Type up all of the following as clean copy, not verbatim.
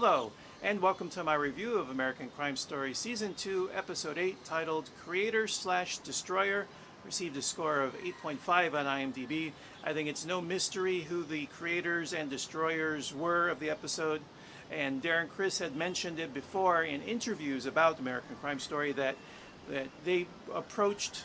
Hello, and welcome to my review of American Crime Story Season 2, Episode 8, titled Creator/Destroyer. Received a score of 8.5 on IMDb. I think it's no mystery who the creators and destroyers were of the episode. And Darren Criss had mentioned it before in interviews about American Crime Story that they approached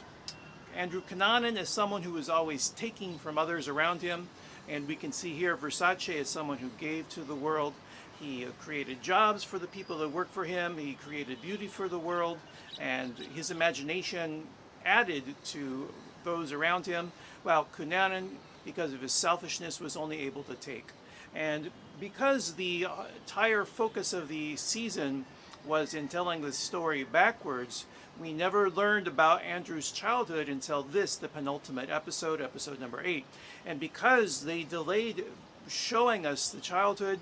Andrew Cunanan as someone who was always taking from others around him. And we can see here Versace as someone who gave to the world. He created jobs for the people that worked for him. He created beauty for the world. And his imagination added to those around him, while Cunanan, because of his selfishness, was only able to take. And because the entire focus of the season was in telling the story backwards, we never learned about Andrew's childhood until this, the penultimate episode, episode number 8. And because they delayed showing us the childhood,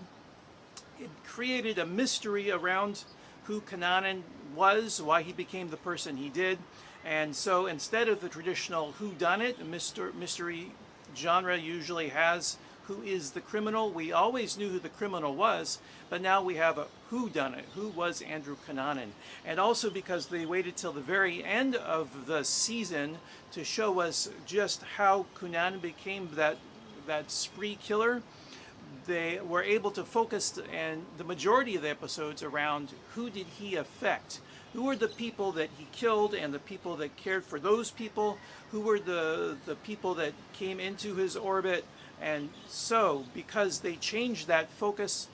it created a mystery around who Cunanan was, why he became the person he did. And so instead of the traditional whodunit, a mystery genre usually has who is the criminal. We always knew who the criminal was, but now we have a whodunit. Who was Andrew Cunanan? And also because they waited till the very end of the season to show us just how Cunanan became that spree killer, they were able to focus and the majority of the episodes around who did he affect. Who were the people that he killed and the people that cared for those people? Who were the people that came into his orbit? And so, because they changed that focus,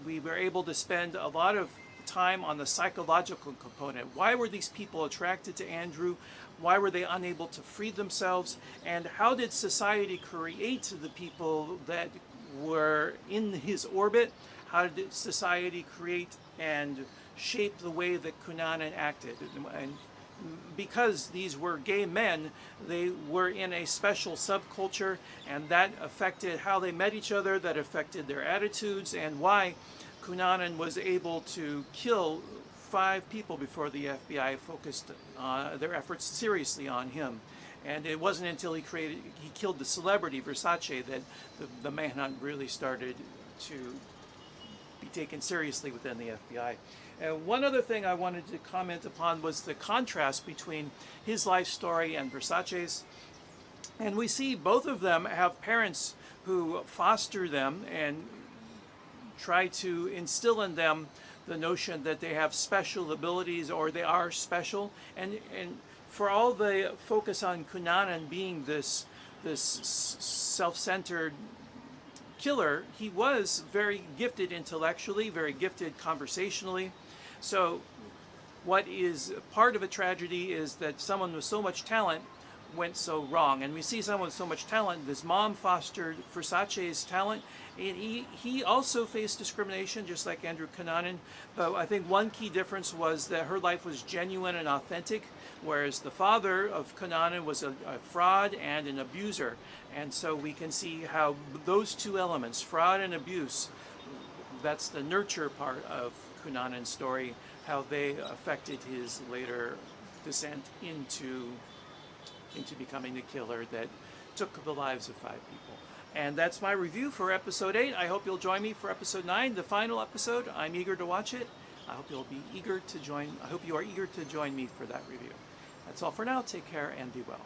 we were able to spend a lot of time on the psychological component. Why were these people attracted to Andrew? Why were they unable to free themselves? And how did society create the people that were in his orbit? How did society create and shape the way that Cunanan acted? And because these were gay men, they were in a special subculture, and that affected how they met each other, that affected their attitudes, and why Cunanan was able to kill 5 people before the FBI focused their efforts seriously on him. And it wasn't until he killed the celebrity Versace that the manhunt really started to be taken seriously within the FBI. And one other thing I wanted to comment upon was the contrast between his life story and Versace's. And we see both of them have parents who foster them and try to instill in them the notion that they have special abilities or they are special. And for all the focus on Cunanan being this self-centered killer, he was very gifted intellectually, very gifted conversationally. So what is part of a tragedy is that someone with so much talent went so wrong. And we see someone with so much talent. His mom fostered Versace's talent, and he also faced discrimination just like Andrew Cunanan. But I think one key difference was that her life was genuine and authentic, whereas the father of Cunanan was a fraud and an abuser. And so we can see how those two elements, fraud and abuse, that's the nurture part of Cunanan's story, how they affected his later descent into becoming the killer that took the lives of 5 people. And that's my review for episode 8. I hope you'll join me for episode 9, the final episode. I'm eager to watch it. I hope you are eager to join me for that review. That's all for now. Take care and be well.